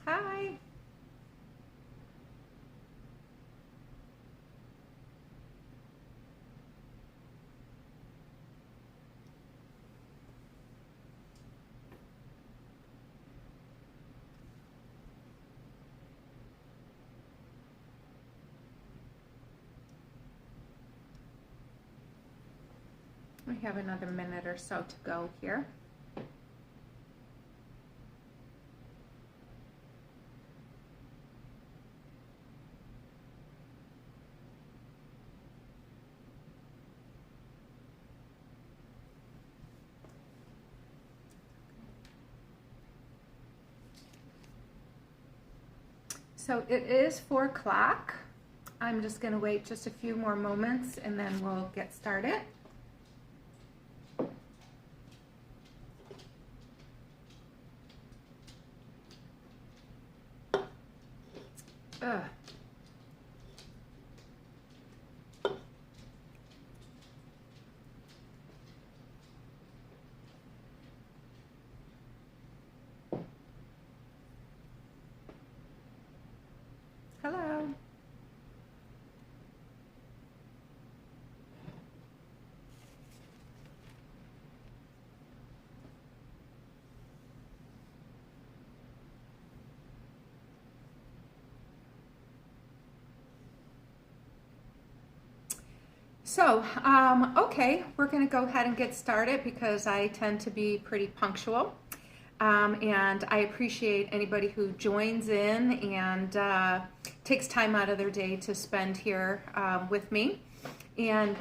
Hi. We have another minute or so to go here. So it is 4 o'clock. I'm just going to wait just a few more moments and then we'll get started. Ugh. Hello. So, okay, we're going to go ahead and get started because I tend to be pretty punctual. And I appreciate anybody who joins in and takes time out of their day to spend here with me. And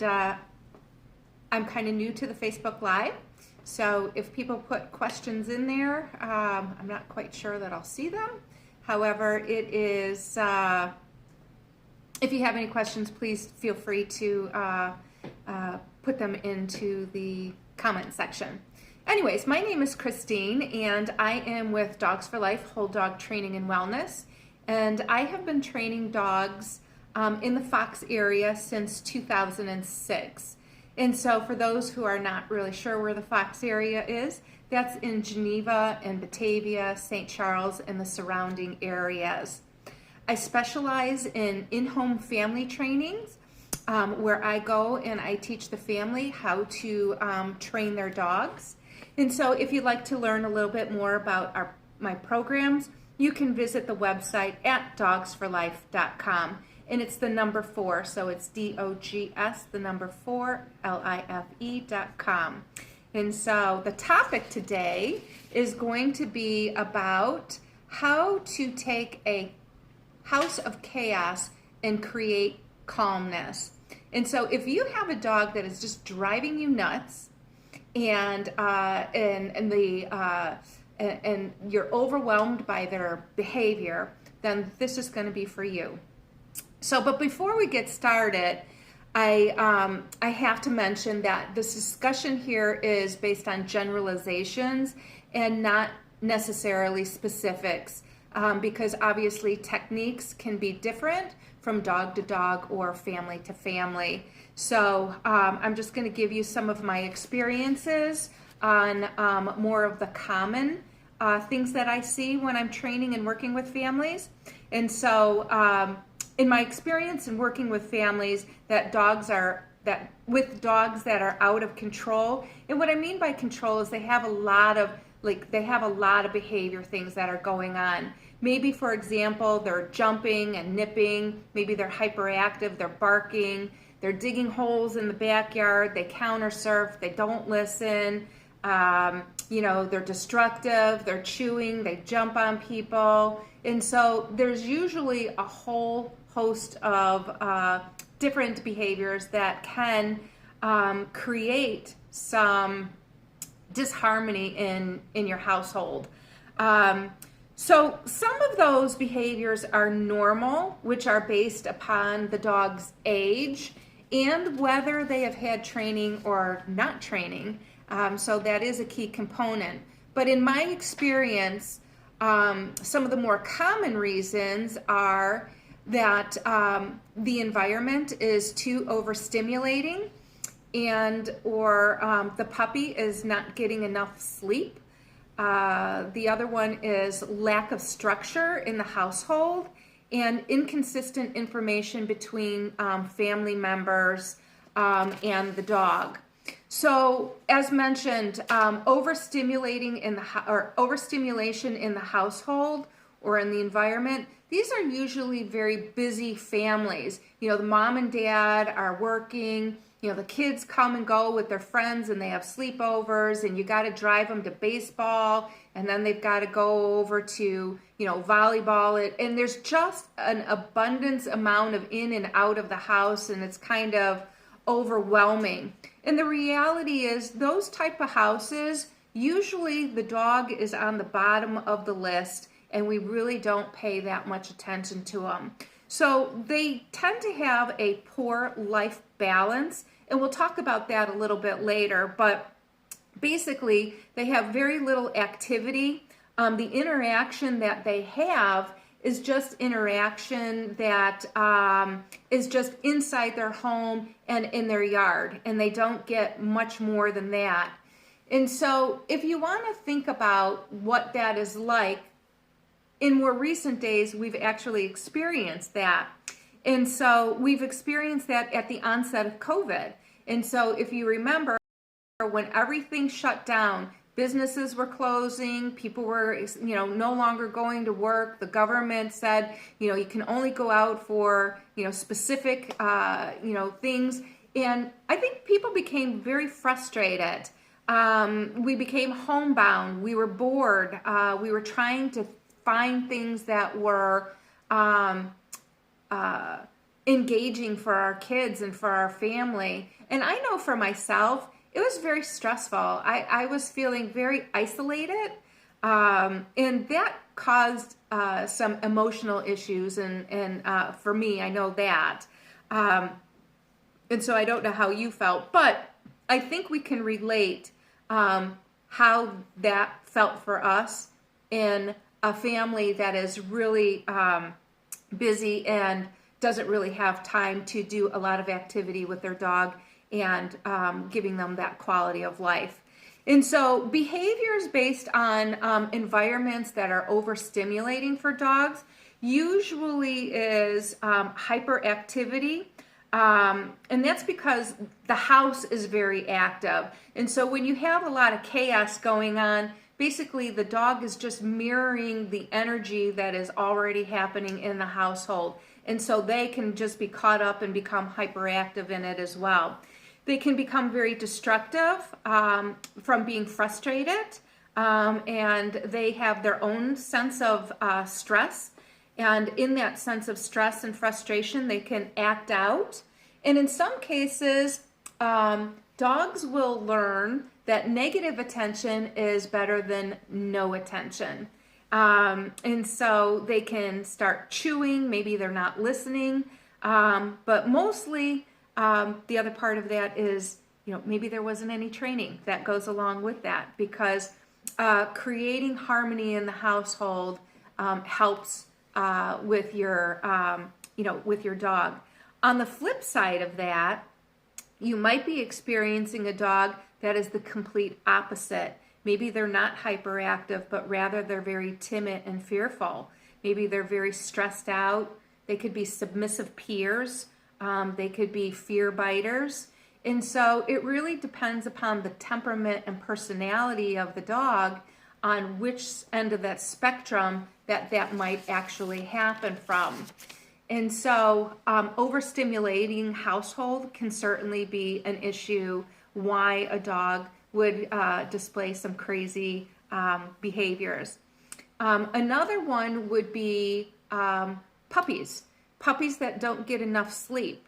I'm kind of new to the Facebook Live, so if people put questions in there, I'm not quite sure that I'll see them. However, it is, if you have any questions, please feel free to put them into the comment section. Anyways, my name is Christine, and I am with Dogs for Life, Whole Dog Training and Wellness, and I have been training dogs in the Fox area since 2006. And so for those who are not really sure where the Fox area is, that's in Geneva and Batavia, St. Charles, and the surrounding areas. I specialize in-home family trainings where I go and I teach the family how to train their dogs. And so if you'd like to learn a little bit more about my programs, you can visit the website at dogsforlife.com. And it's the number 4, so it's DOGS, the number 4, LIFE.com. And so the topic today is going to be about how to take a house of chaos and create calmness. And so if you have a dog that is just driving you nuts and you're overwhelmed by their behavior, then this is going to be for you. So, but before we get started, I have to mention that this discussion here is based on generalizations and not necessarily specifics, because obviously techniques can be different from dog to dog or family to family. So I'm just going to give you some of my experiences on more of the common things that I see when I'm training and working with families. And so in my experience in working with families with dogs that are out of control, and what I mean by control is they have a lot of behavior things that are going on. Maybe, for example, they're jumping and nipping. Maybe they're hyperactive, they're barking, they're digging holes in the backyard, they counter surf, they don't listen, they're destructive, they're chewing, they jump on people. And so there's usually a whole host of different behaviors that can create some disharmony in your household. So some of those behaviors are normal, which are based upon the dog's age and whether they have had training or not training. So that is a key component. But in my experience, some of the more common reasons are that the environment is too overstimulating, or the puppy is not getting enough sleep. The other one is lack of structure in the household and inconsistent information between family members and the dog. So, as mentioned, overstimulation in the household or in the environment. These are usually very busy families. You know, the mom and dad are working. You know, the kids come and go with their friends and they have sleepovers, and you got to drive them to baseball, and then they've got to go over to, volleyball. And there's just an abundance amount of in and out of the house, and it's kind of overwhelming. And the reality is those type of houses, usually the dog is on the bottom of the list, and we really don't pay that much attention to them. So they tend to have a poor life balance, and we'll talk about that a little bit later, but basically they have very little activity. The interaction that they have is just interaction that is just inside their home and in their yard, and they don't get much more than that. And so if you want to think about what that is like, in more recent days, we've actually experienced that. And so we've experienced that at the onset of COVID. And so if you remember, when everything shut down, businesses were closing, people were, no longer going to work. The government said, you can only go out for, specific, things. And I think people became very frustrated. We became homebound. We were bored. We were trying to find things that were engaging for our kids and for our family. And I know for myself, it was very stressful. I was feeling very isolated, and that caused some emotional issues. And for me, I know that. And so I don't know how you felt, but I think we can relate how that felt for us in a family that is really busy and doesn't really have time to do a lot of activity with their dog and giving them that quality of life. And so behaviors based on environments that are overstimulating for dogs usually is hyperactivity. And that's because the house is very active. And so when you have a lot of chaos going on, basically the dog is just mirroring the energy that is already happening in the household. And so they can just be caught up and become hyperactive in it as well. They can become very destructive from being frustrated, and they have their own sense of stress. And in that sense of stress and frustration, they can act out. And in some cases, dogs will learn that negative attention is better than no attention. And so they can start chewing, maybe they're not listening, but mostly the other part of that is, maybe there wasn't any training that goes along with that, because creating harmony in the household helps with your, with your dog. On the flip side of that, you might be experiencing a dog that is the complete opposite. Maybe they're not hyperactive, but rather they're very timid and fearful. Maybe they're very stressed out. They could be submissive peers. They could be fear biters. And so it really depends upon the temperament and personality of the dog on which end of that spectrum that might actually happen from. And so overstimulating household can certainly be an issue why a dog would display some crazy behaviors. Another one would be puppies that don't get enough sleep.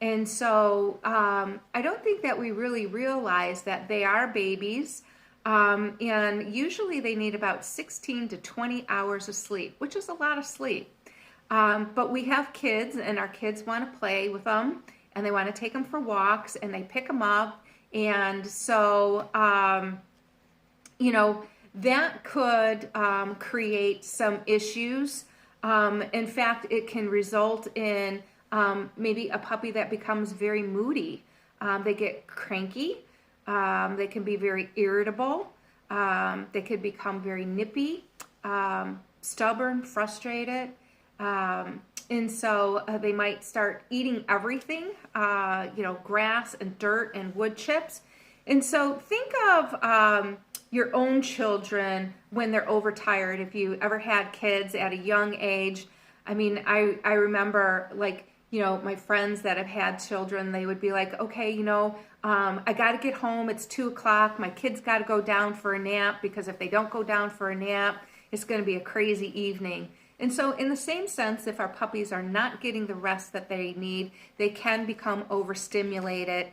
And so I don't think that we really realize that they are babies, and usually they need about 16 to 20 hours of sleep, which is a lot of sleep. But we have kids, and our kids want to play with them, and they want to take them for walks, and they pick them up. And so, that could create some issues. In fact, it can result in maybe a puppy that becomes very moody. They get cranky. They can be very irritable. They could become very nippy, stubborn, frustrated. And so they might start eating everything, grass and dirt and wood chips. And so think of your own children when they're overtired. If you ever had kids at a young age, I mean, I remember my friends that have had children, they would be like, okay, I got to get home. It's 2:00. My kids got to go down for a nap, because if they don't go down for a nap, it's going to be a crazy evening. And so in the same sense, if our puppies are not getting the rest that they need, they can become overstimulated.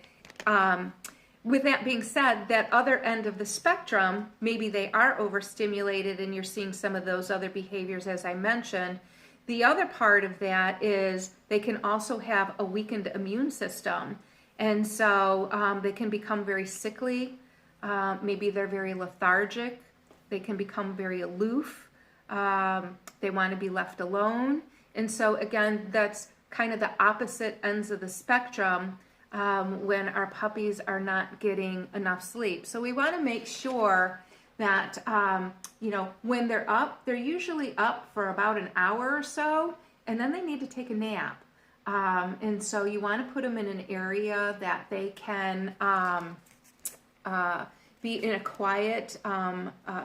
With that being said, that other end of the spectrum, maybe they are overstimulated and you're seeing some of those other behaviors as I mentioned. The other part of that is they can also have a weakened immune system. And so they can become very sickly. Maybe they're very lethargic. They can become very aloof. They want to be left alone. And so again, that's kind of the opposite ends of the spectrum when our puppies are not getting enough sleep. So we want to make sure that, when they're up, they're usually up for about an hour or so, and then they need to take a nap. And so you want to put them in an area that they can be in a quiet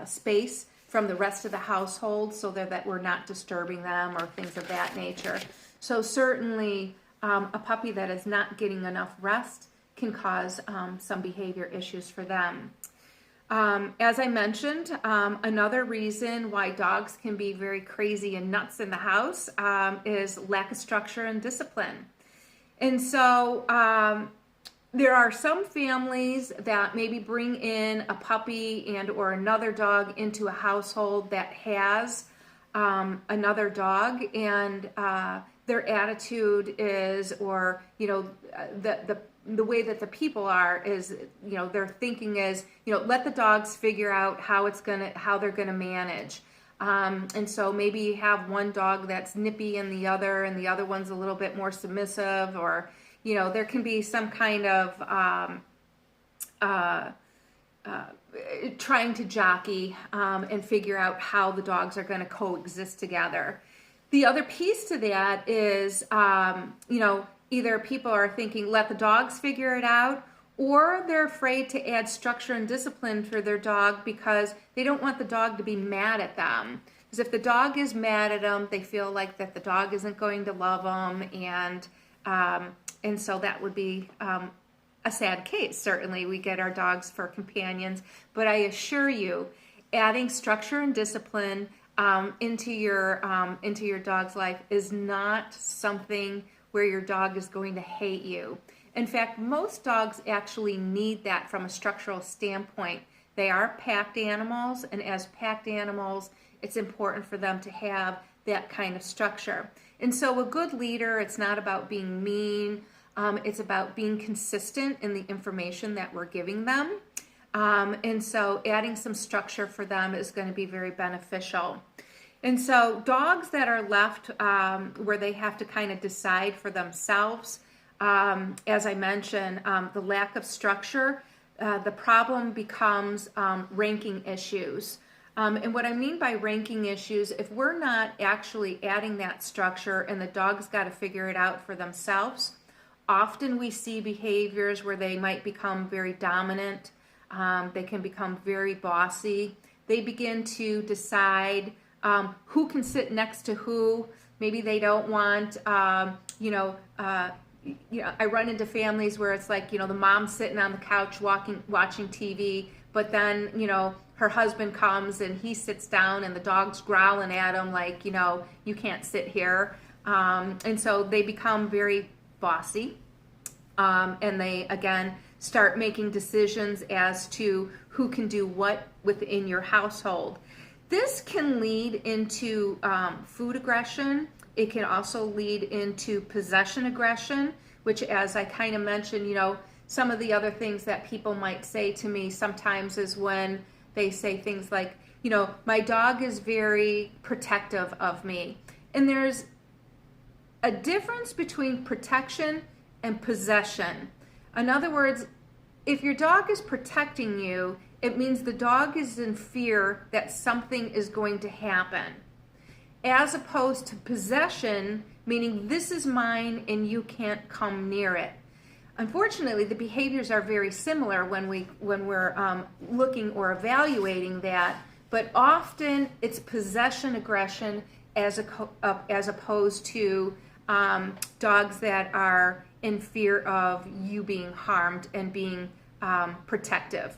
space from the rest of the household, so that we're not disturbing them or things of that nature. So certainly a puppy that is not getting enough rest can cause some behavior issues for them. As I mentioned, another reason why dogs can be very crazy and nuts in the house is lack of structure and discipline. And so there are some families that maybe bring in a puppy and or another dog into a household that has another dog, and their attitude is, or the way that the people are is, their thinking is, let the dogs figure out how they're gonna manage. And so maybe you have one dog that's nippy and the other one's a little bit more submissive, or there can be some kind of trying to jockey and figure out how the dogs are going to coexist together. The other piece to that is, either people are thinking, let the dogs figure it out, or they're afraid to add structure and discipline for their dog because they don't want the dog to be mad at them. Because if the dog is mad at them, they feel like that the dog isn't going to love them, and so that would be a sad case. Certainly, we get our dogs for companions, but I assure you, adding structure and discipline into your dog's life is not something where your dog is going to hate you. In fact, most dogs actually need that from a structural standpoint. They are packed animals, and as packed animals, it's important for them to have that kind of structure. And so a good leader, it's not about being mean, it's about being consistent in the information that we're giving them. And so adding some structure for them is going to be very beneficial. And so dogs that are left where they have to kind of decide for themselves, as I mentioned, the lack of structure, the problem becomes ranking issues. And what I mean by ranking issues, if we're not actually adding that structure and the dog's got to figure it out for themselves, often we see behaviors where they might become very dominant. They can become very bossy. They begin to decide who can sit next to who. Maybe they don't want, I run into families where it's like, the mom's sitting on the couch watching TV, but then, her husband comes and he sits down and the dog's growling at him like, you can't sit here. And so they become very bossy. And they, again, start making decisions as to who can do what within your household. This can lead into food aggression. It can also lead into possession aggression, which, as I kind of mentioned, some of the other things that people might say to me sometimes is when they say things like, my dog is very protective of me. And there's a difference between protection and possession. In other words, if your dog is protecting you, it means the dog is in fear that something is going to happen, as opposed to possession, meaning this is mine and you can't come near it. Unfortunately, the behaviors are very similar when we're looking or evaluating that, but often it's possession aggression as opposed to dogs that are in fear of you being harmed and being protective.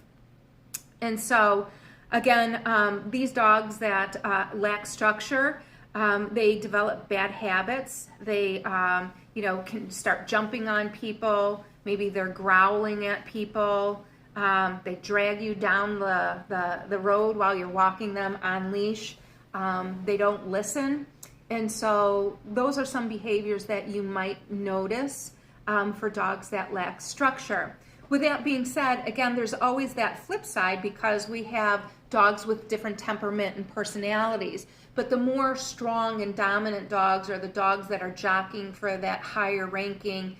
And so, again, these dogs that lack structure, they develop bad habits. They, can start jumping on people. Maybe they're growling at people. They drag you down the road while you're walking them on leash. They don't listen. And so those are some behaviors that you might notice for dogs that lack structure. With that being said, again, there's always that flip side because we have dogs with different temperament and personalities. But the more strong and dominant dogs, or the dogs that are jockeying for that higher ranking,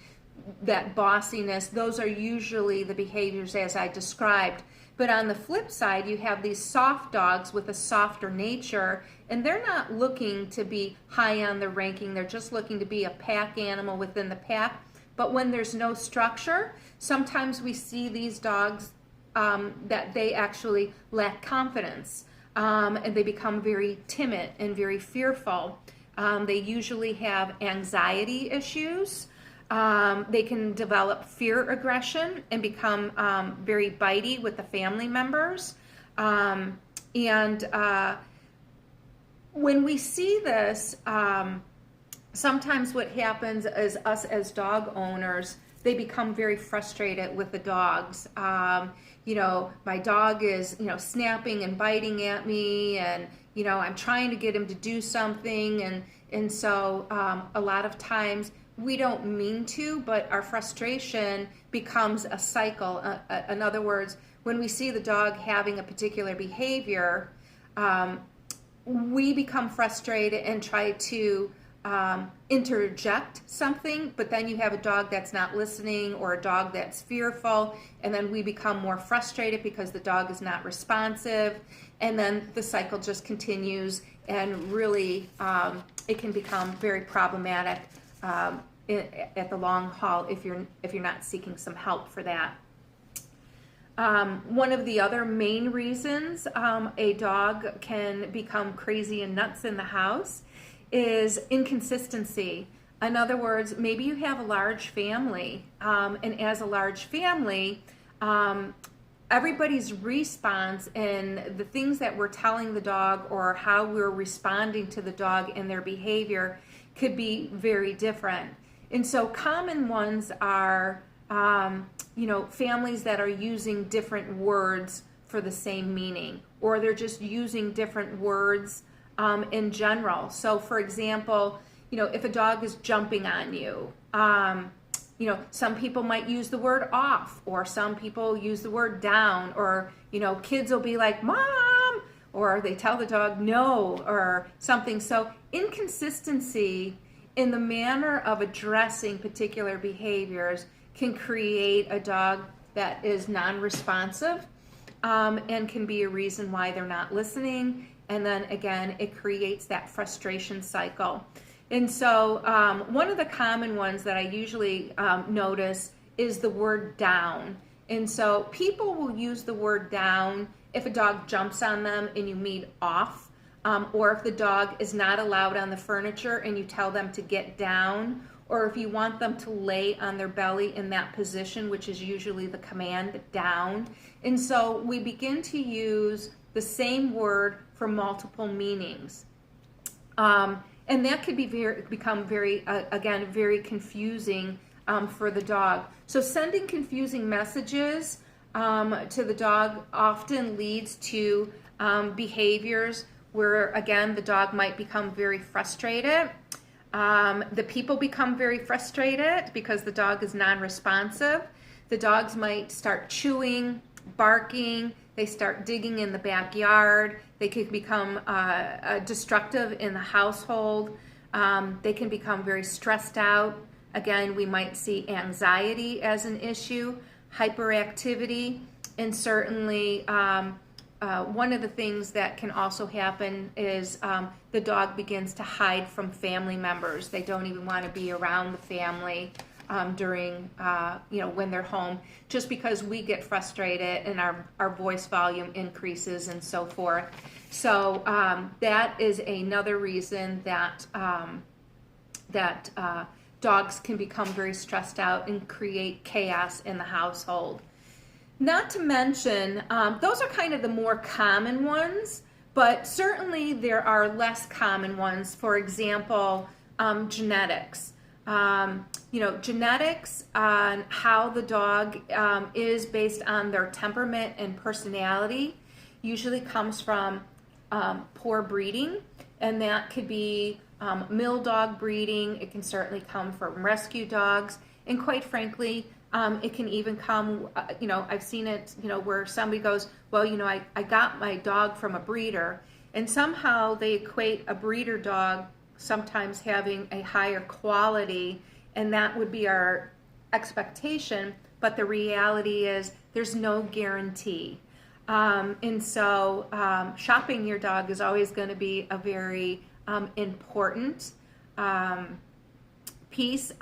that bossiness, those are usually the behaviors as I described. But on the flip side, you have these soft dogs with a softer nature, and they're not looking to be high on the ranking. They're just looking to be a pack animal within the pack. But when there's no structure, sometimes we see these dogs that they actually lack confidence, and they become very timid and very fearful. They usually have anxiety issues. They can develop fear aggression and become very bitey with the family members. And when we see this, sometimes what happens is us as dog owners, they become very frustrated with the dogs. My dog is, snapping and biting at me, and, I'm trying to get him to do something. And so a lot of times we don't mean to, but our frustration becomes a cycle. In other words, when we see the dog having a particular behavior, we become frustrated and try to interject something, but then you have a dog that's not listening or a dog that's fearful, and then we become more frustrated because the dog is not responsive, and then the cycle just continues, and really it can become very problematic at the long haul if you're not seeking some help for that. One of the other main reasons a dog can become crazy and nuts in the house is inconsistency. In other words, maybe you have a large family, and as a large family, everybody's response and the things that we're telling the dog or how we're responding to the dog and their behavior could be very different. And so common ones are, families that are using different words for the same meaning, or they're just using different words in general. So for example, if a dog is jumping on you, some people might use the word off, or some people use the word down, or, kids will be like, Mom, or they tell the dog no, or something. So inconsistency in the manner of addressing particular behaviors can create a dog that is non-responsive, and can be a reason why they're not listening. And then again, it creates that frustration cycle. And so one of the common ones that I usually notice is the word down. And so people will use the word down if a dog jumps on them and you mean off, or if the dog is not allowed on the furniture and you tell them to get down, or if you want them to lay on their belly in that position, which is usually the command, down. And so we begin to use the same word for multiple meanings. And that could become very confusing for the dog. So sending confusing messages to the dog often leads to behaviors where, again, the dog might become very frustrated. The people become very frustrated because the dog is non-responsive. The dogs might start chewing, barking. They start digging in the backyard. They can become destructive in the household. They can become very stressed out. Again, we might see anxiety as an issue, hyperactivity. And certainly, one of the things that can also happen is the dog begins to hide from family members. They don't even want to be around the family during, when they're home, just because we get frustrated and our voice volume increases and so forth. So that is another reason that dogs can become very stressed out and create chaos in the household. Not to mention, those are kind of the more common ones, but certainly there are less common ones. For example, genetics. Genetics on how the dog is based on their temperament and personality usually comes from poor breeding, and that could be mill dog breeding. It can certainly come from rescue dogs, and quite frankly, it can even come, I've seen it, where somebody goes, well, I got my dog from a breeder, and somehow they equate a breeder dog sometimes having a higher quality, and that would be our expectation, but the reality is there's no guarantee. And so shopping your dog is always going to be a very important piece,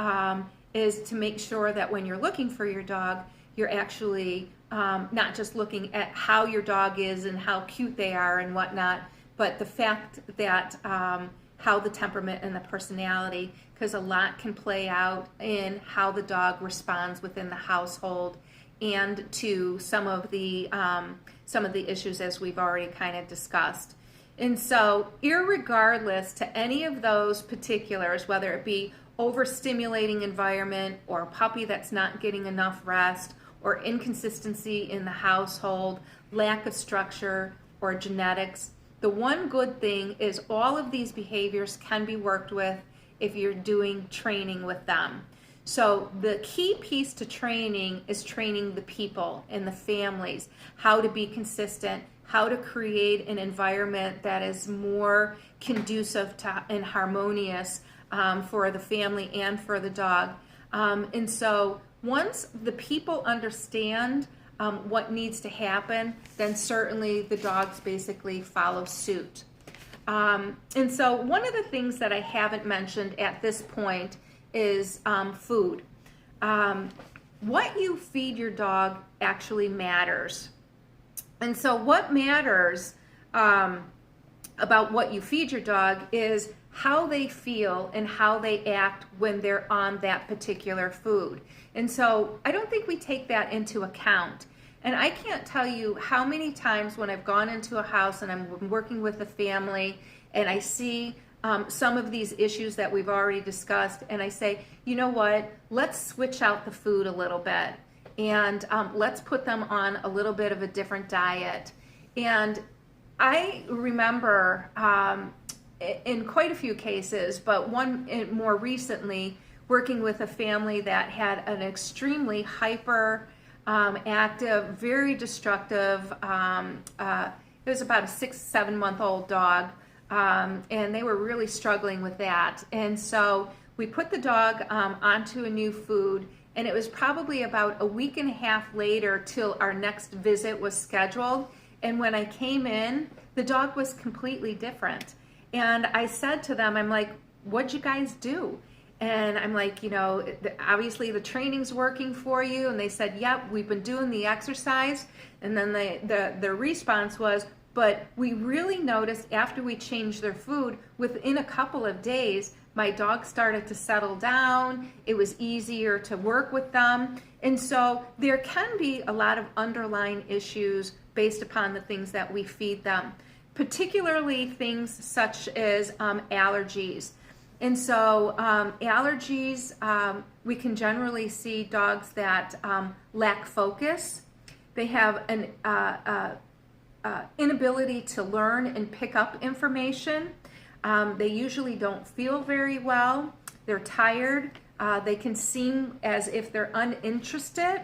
is to make sure that when you're looking for your dog, you're actually not just looking at how your dog is and how cute they are and whatnot, but the fact that how the temperament and the personality, because a lot can play out in how the dog responds within the household and to some of the issues as we've already kind of discussed. And so, irregardless to any of those particulars, whether it be overstimulating environment or a puppy that's not getting enough rest or inconsistency in the household, lack of structure or genetics, the one good thing is all of these behaviors can be worked with if you're doing training with them. So the key piece to training is training the people and the families, how to be consistent, how to create an environment that is more conducive to and harmonious for the family and for the dog. And so once the people understand what needs to happen, then certainly the dogs basically follow suit. And so one of the things that I haven't mentioned at this point is food. What you feed your dog actually matters. And so what matters about what you feed your dog is how they feel and how they act when they're on that particular food. And so I don't think we take that into account. And I can't tell you how many times when I've gone into a house and I'm working with a family and I see some of these issues that we've already discussed, and I say, you know what, let's switch out the food a little bit, and let's put them on a little bit of a different diet. And I remember in quite a few cases, but one more recently, working with a family that had an extremely hyper active, very destructive, it was about a 6-7 month old dog, and they were really struggling with that. And so we put the dog onto a new food, and it was probably about a week and a half later till our next visit was scheduled. And when I came in, the dog was completely different. And I said to them, I'm like, what'd you guys do? And I'm like, obviously the training's working for you. And they said, yep, we've been doing the exercise. And then the response was, but we really noticed after we changed their food, within a couple of days, my dog started to settle down. It was easier to work with them. And so there can be a lot of underlying issues based upon the things that we feed them, particularly things such as allergies. And so allergies, we can generally see dogs that lack focus. They have an inability to learn and pick up information. They usually don't feel very well. They're tired. They can seem as if they're uninterested.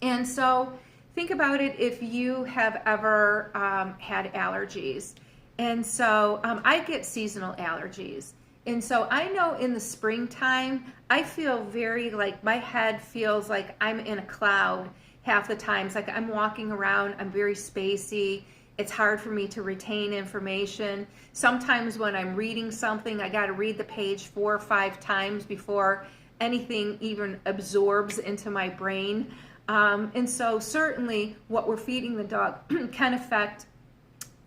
And so think about it if you have ever had allergies. And so I get seasonal allergies. And so I know in the springtime, I feel very like my head feels like I'm in a cloud half the times. Like I'm walking around, I'm very spacey. It's hard for me to retain information. Sometimes when I'm reading something, I got to read the page 4 or 5 times before anything even absorbs into my brain. And so certainly what we're feeding the dog can affect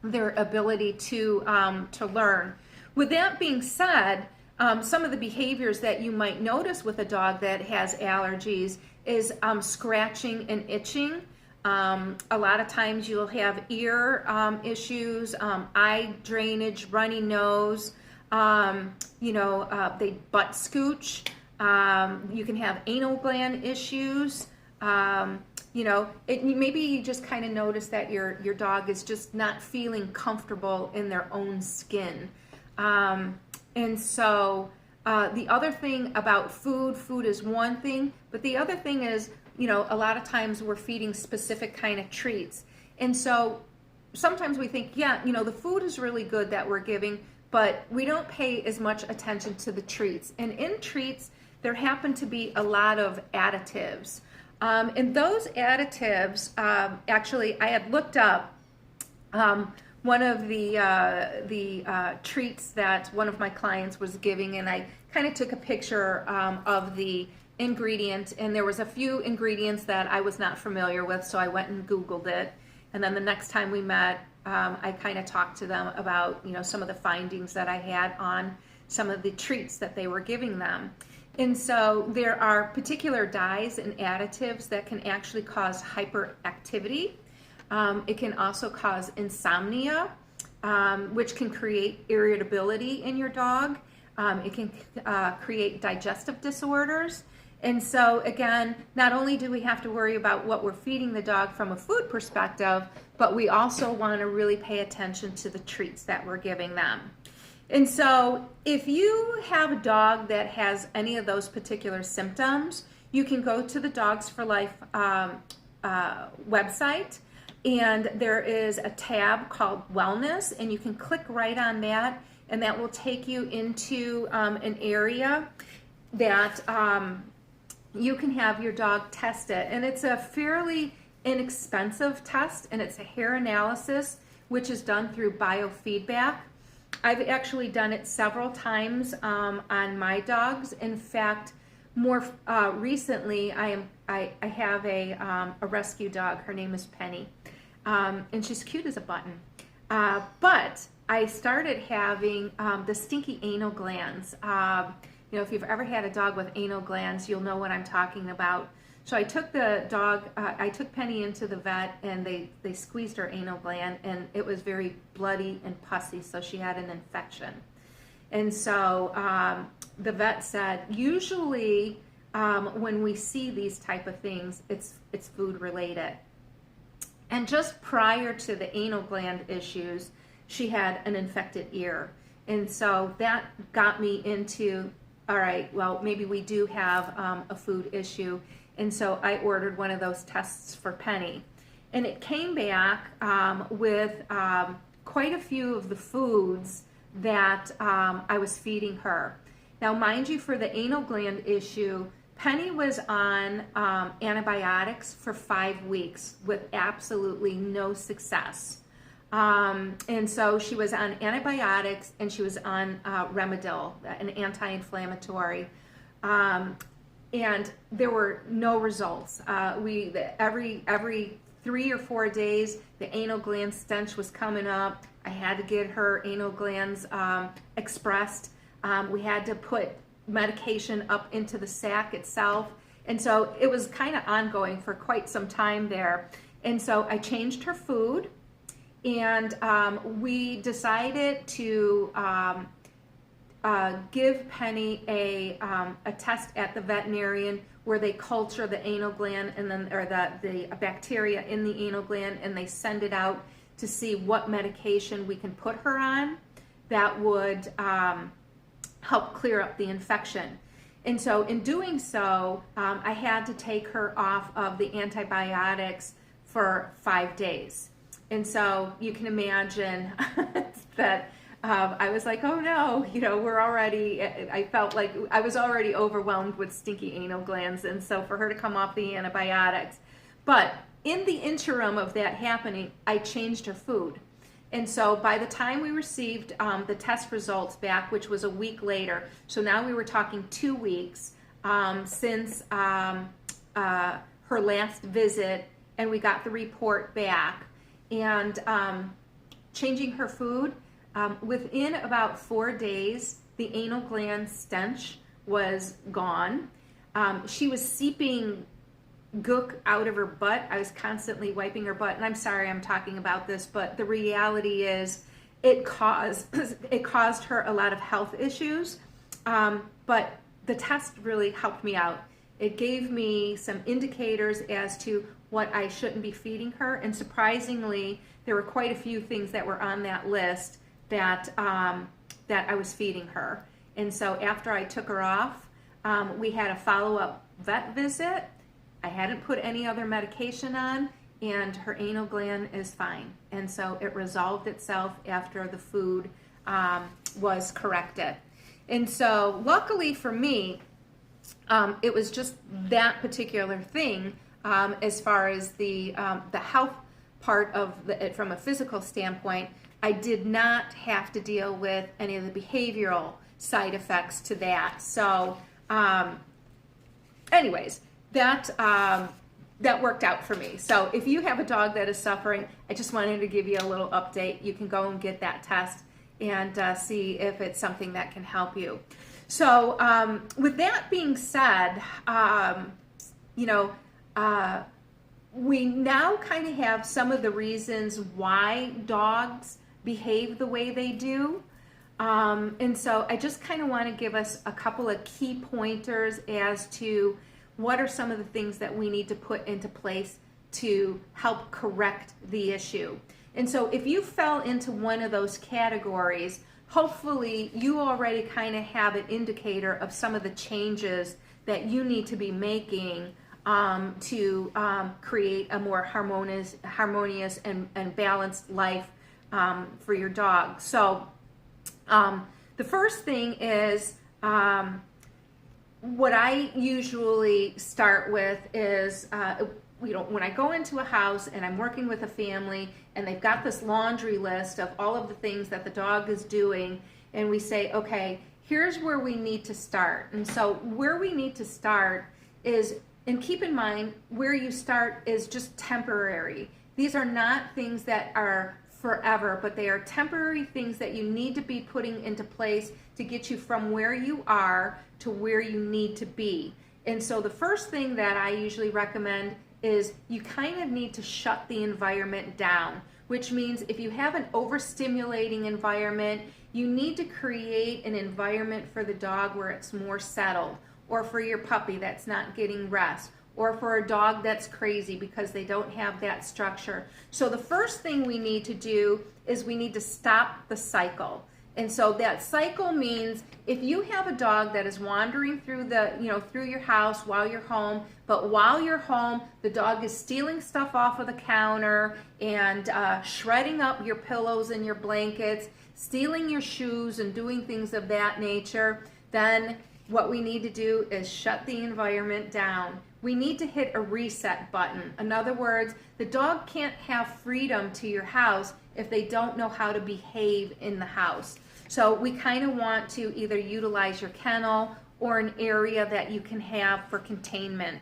their ability to learn. With that being said, some of the behaviors that you might notice with a dog that has allergies is scratching and itching. A lot of times you'll have ear issues, eye drainage, runny nose, they butt scooch. You can have anal gland issues. Maybe you just kind of notice that your dog is just not feeling comfortable in their own skin. And so the other thing about food is one thing, but the other thing is, a lot of times we're feeding specific kind of treats. And so sometimes we think, the food is really good that we're giving, but we don't pay as much attention to the treats. And in treats, there happen to be a lot of additives. And those additives, actually, I had looked up one of the treats that one of my clients was giving, and I kind of took a picture of the ingredient, and there was a few ingredients that I was not familiar with, so I went and Googled it. And then the next time we met, I kind of talked to them about, some of the findings that I had on some of the treats that they were giving them. And so there are particular dyes and additives that can actually cause hyperactivity. It can also cause insomnia, which can create irritability in your dog. It can create digestive disorders. And so again, not only do we have to worry about what we're feeding the dog from a food perspective, but we also want to really pay attention to the treats that we're giving them. And so if you have a dog that has any of those particular symptoms, you can go to the Dogs for Life website, and there is a tab called Wellness, and you can click right on that, and that will take you into an area that you can have your dog test it. And it's a fairly inexpensive test, and it's a hair analysis, which is done through biofeedback. I've actually done it several times on my dogs. In fact, more recently, I have a rescue dog. Her name is Penny, and she's cute as a button. But I started having the stinky anal glands. If you've ever had a dog with anal glands, you'll know what I'm talking about. So I took the dog, I took Penny into the vet, and they squeezed her anal gland, and it was very bloody and pussy, so she had an infection. And so the vet said, usually when we see these type of things, it's food related. And just prior to the anal gland issues, she had an infected ear. And so that got me into, all right, well, maybe we do have a food issue. And so I ordered one of those tests for Penny. And it came back with quite a few of the foods that I was feeding her. Now, mind you, for the anal gland issue, Penny was on antibiotics for 5 weeks with absolutely no success. And so she was on antibiotics, and she was on Remedil, an anti-inflammatory. And there were no results. Every 3 or 4 days, the anal gland stench was coming up. I had to get her anal glands expressed. We had to put medication up into the sac itself. And so it was kind of ongoing for quite some time there. And so I changed her food, and we decided to give Penny a test at the veterinarian where they culture the anal gland and then the bacteria in the anal gland, and they send it out to see what medication we can put her on that would help clear up the infection. And so in doing so, I had to take her off of the antibiotics for 5 days. And so you can imagine that I was like, oh no, I felt like I was already overwhelmed with stinky anal glands. And so for her to come off the antibiotics. But in the interim of that happening, I changed her food. And so by the time we received the test results back, which was a week later, so now we were talking 2 weeks since her last visit, and we got the report back. And changing her food, within about 4 days, the anal gland stench was gone. She was seeping gook out of her butt. I was constantly wiping her butt, and I'm sorry I'm talking about this, but the reality is it caused her a lot of health issues. But the test really helped me out. It gave me some indicators as to what I shouldn't be feeding her, and surprisingly, there were quite a few things that were on that list that that I was feeding her. And so after I took her off, we had a follow-up vet visit. I hadn't put any other medication on, and her anal gland is fine. And so it resolved itself after the food was corrected. And so luckily for me, it was just that particular thing as far as the health part of it from a physical standpoint. I did not have to deal with any of the behavioral side effects to that. So anyways, that worked out for me. So if you have a dog that is suffering, I just wanted to give you a little update. You can go and get that test and see if it's something that can help you. So with that being said, we now kind of have some of the reasons why dogs behave the way they do. And so I just kind of want to give us a couple of key pointers as to what are some of the things that we need to put into place to help correct the issue. And so if you fell into one of those categories, hopefully you already kind of have an indicator of some of the changes that you need to be making to create a more harmonious and balanced life for your dog. So the first thing is what I usually start with is, when I go into a house and I'm working with a family and they've got this laundry list of all of the things that the dog is doing, and we say, okay, here's where we need to start. And so where we need to start is, and keep in mind, where you start is just temporary. These are not things that are forever, but they are temporary things that you need to be putting into place to get you from where you are to where you need to be. And so the first thing that I usually recommend is you kind of need to shut the environment down, which means if you have an overstimulating environment, you need to create an environment for the dog where it's more settled, or for your puppy that's not getting rest, or for a dog that's crazy because they don't have that structure. So the first thing we need to do is we need to stop the cycle. And so that cycle means if you have a dog that is wandering through through your house while you're home, but while you're home, the dog is stealing stuff off of the counter and shredding up your pillows and your blankets, stealing your shoes and doing things of that nature, then what we need to do is shut the environment down. We need to hit a reset button. In other words, the dog can't have freedom to your house if they don't know how to behave in the house. So we kind of want to either utilize your kennel or an area that you can have for containment.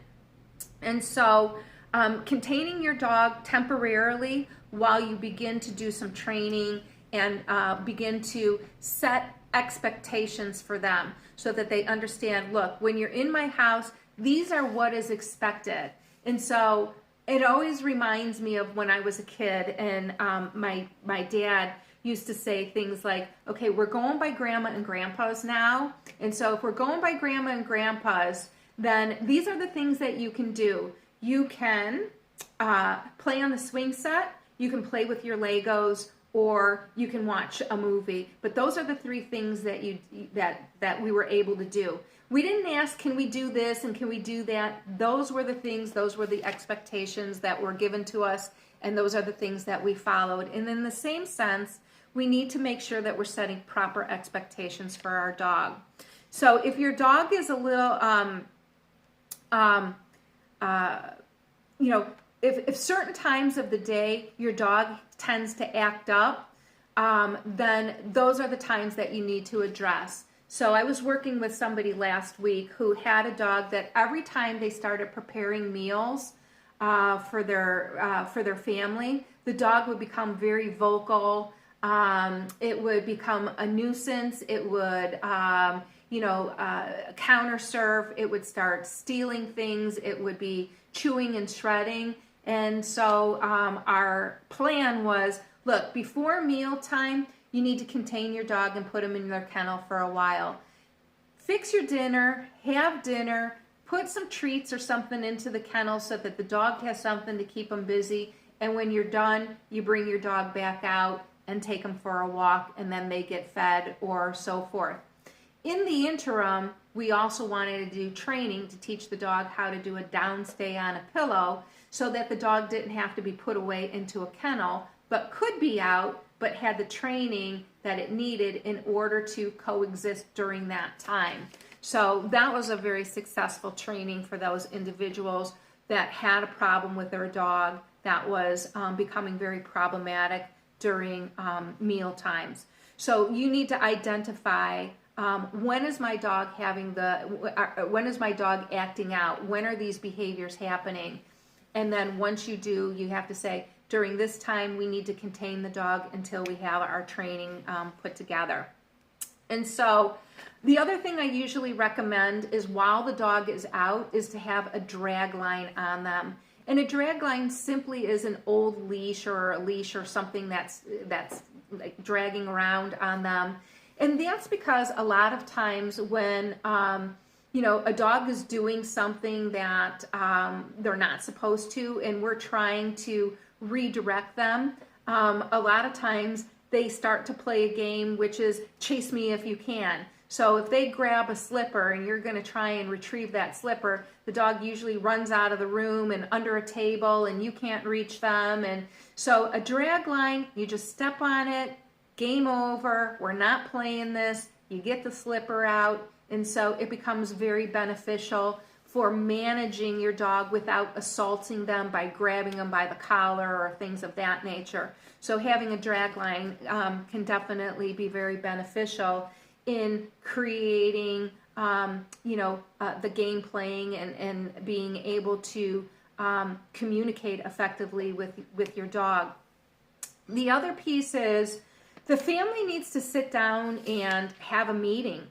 And so containing your dog temporarily while you begin to do some training and begin to set expectations for them so that they understand, look, when you're in my house, these are what is expected. And so it always reminds me of when I was a kid and my dad used to say things like, okay, we're going by grandma and grandpa's now. And so if we're going by grandma and grandpa's, then these are the things that you can do. You can play on the swing set, you can play with your Legos, or you can watch a movie. But those are the three things that that we were able to do. We didn't ask, can we do this and can we do that? Those were the things, those were the expectations that were given to us, and those are the things that we followed. And in the same sense, we need to make sure that we're setting proper expectations for our dog. So if your dog is a little, if certain times of the day your dog tends to act up, then those are the times that you need to address. So I was working with somebody last week who had a dog that every time they started preparing meals for their family, the dog would become very vocal. It would become a nuisance. It would, counter serve. It would start stealing things. It would be chewing and shredding. And so our plan was, look, before mealtime, you need to contain your dog and put them in their kennel for a while. Fix your dinner, have dinner, put some treats or something into the kennel so that the dog has something to keep them busy. And when you're done, you bring your dog back out and take them for a walk, and then they get fed or so forth. In the interim, we also wanted to do training to teach the dog how to do a downstay on a pillow so that the dog didn't have to be put away into a kennel, but could be out, but had the training that it needed in order to coexist during that time. So that was a very successful training for those individuals that had a problem with their dog that was becoming very problematic during meal times. So you need to identify when is my dog when is my dog acting out? When are these behaviors happening? And then once you do, you have to say, during this time, we need to contain the dog until we have our training put together. And so the other thing I usually recommend is while the dog is out is to have a drag line on them. And a drag line simply is an old leash or a leash or something that's like dragging around on them. And that's because a lot of times when a dog is doing something that they're not supposed to, and we're trying to redirect them, a lot of times they start to play a game which is chase me if you can. So if they grab a slipper and you're going to try and retrieve that slipper, the dog usually runs out of the room and under a table and you can't reach them. And so a drag line, you just step on it, game over, we're not playing this, you get the slipper out. And so it becomes very beneficial for managing your dog without assaulting them by grabbing them by the collar or things of that nature. So having a drag line can definitely be very beneficial in creating, the game playing and being able to communicate effectively with your dog. The other piece is the family needs to sit down and have a meeting.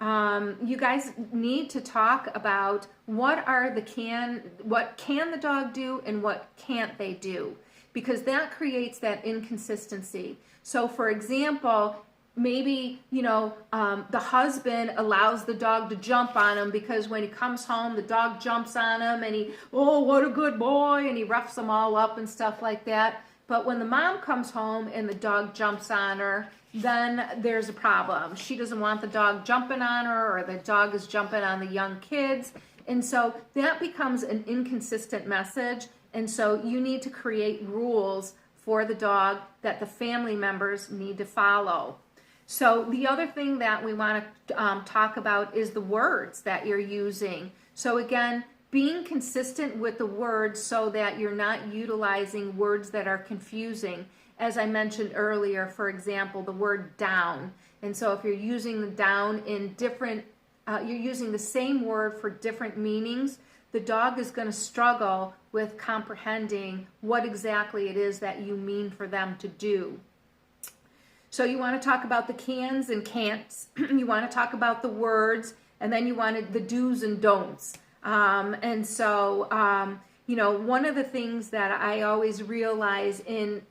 You guys need to talk about what can the dog do and what can't they do, because that creates that inconsistency. So for example, maybe the husband allows the dog to jump on him because when he comes home the dog jumps on him and what a good boy, and he roughs them all up and stuff like that. But when the mom comes home and the dog jumps on her, then there's a problem. She doesn't want the dog jumping on her, or the dog is jumping on the young kids. And so that becomes an inconsistent message. And so you need to create rules for the dog that the family members need to follow. So the other thing that we want to talk about is the words that you're using. So again, being consistent with the words so that you're not utilizing words that are confusing. As I mentioned earlier, for example, the word down. And so if you're using the down in different, you're using the same word for different meanings, the dog is going to struggle with comprehending what exactly it is that you mean for them to do. So you want to talk about the cans and can'ts. You want to talk about the words, and then you wanted the do's and don'ts. One of the things that I always realize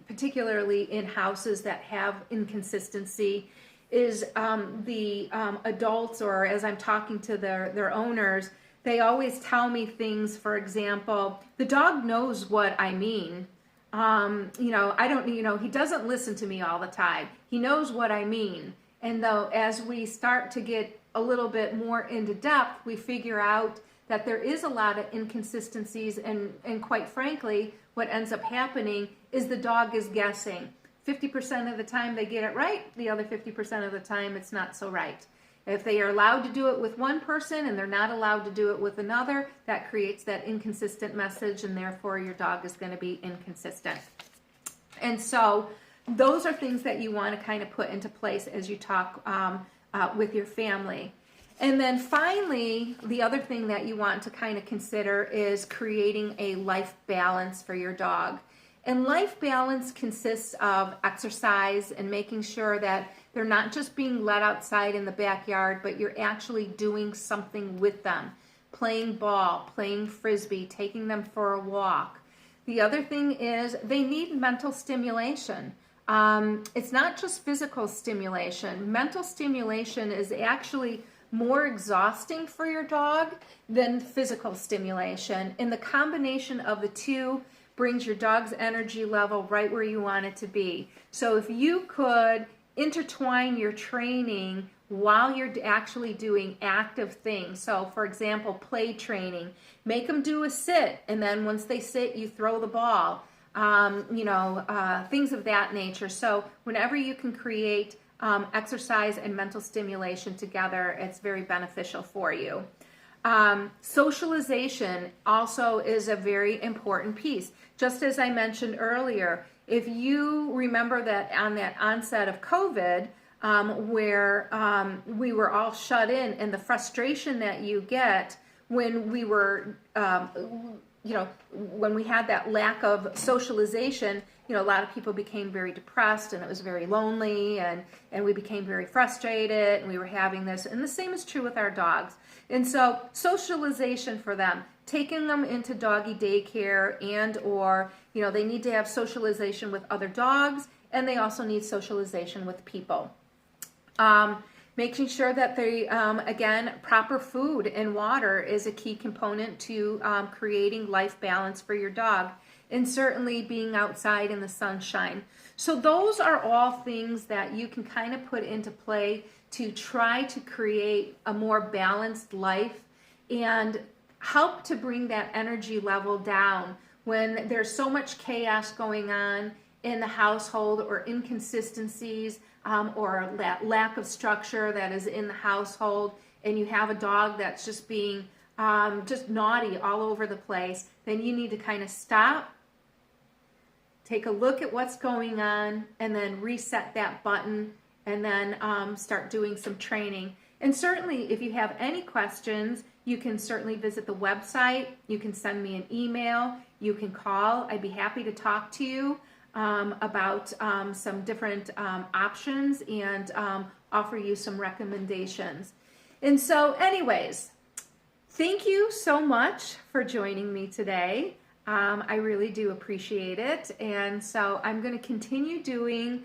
particularly in houses that have inconsistency is the adults, or as I'm talking to their owners, they always tell me things. For example, the dog knows what I mean. He doesn't listen to me all the time. He knows what I mean. And though as we start to get a little bit more into depth, we figure out that there is a lot of inconsistencies, and quite frankly, what ends up happening is the dog is guessing. 50% of the time they get it right, the other 50% of the time it's not so right. If they are allowed to do it with one person and they're not allowed to do it with another, that creates that inconsistent message, and therefore your dog is going to be inconsistent. And so those are things that you want to kind of put into place as you talk with your family. And then finally, the other thing that you want to kind of consider is creating a life balance for your dog. And life balance consists of exercise and making sure that they're not just being let outside in the backyard, but you're actually doing something with them. Playing ball, playing frisbee, taking them for a walk. The other thing is they need mental stimulation. It's not just physical stimulation. Mental stimulation is actually more exhausting for your dog than physical stimulation. And the combination of the two brings your dog's energy level right where you want it to be. So if you could intertwine your training while you're actually doing active things. So for example, play training, make them do a sit, and then once they sit, you throw the ball, things of that nature. So whenever you can create exercise and mental stimulation together, it's very beneficial for you. Socialization also is a very important piece. Just as I mentioned earlier, if you remember that on that onset of COVID, where we were all shut in, and the frustration that you get when we were, when we had that lack of socialization, a lot of people became very depressed, and it was very lonely, and we became very frustrated, and we were having this, and the same is true with our dogs. And so socialization for them, taking them into doggy daycare, and or they need to have socialization with other dogs, and they also need socialization with people. Making sure that they, again, proper food and water is a key component to creating life balance for your dog, and certainly being outside in the sunshine. So those are all things that you can kind of put into play to try to create a more balanced life and help to bring that energy level down when there's so much chaos going on in the household, or inconsistencies, or lack of structure that is in the household, and you have a dog that's just being just naughty all over the place. Then you need to kind of stop, take a look at what's going on, and then reset that button, and then start doing some training. And certainly if you have any questions, you can certainly visit the website, you can send me an email, you can call. I'd be happy to talk to you about some different options, and offer you some recommendations. And so anyways, thank you so much for joining me today. I really do appreciate it. And so I'm going to continue doing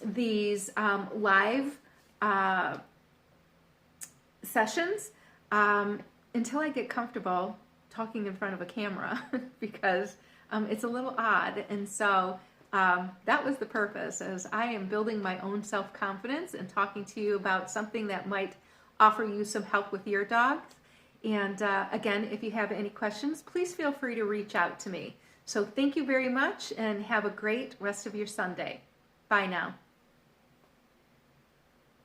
these live sessions until I get comfortable talking in front of a camera, because it's a little odd. And so that was the purpose, as I am building my own self-confidence and talking to you about something that might offer you some help with your dogs. And again, if you have any questions, please feel free to reach out to me. So thank you very much, and have a great rest of your Sunday. Bye now.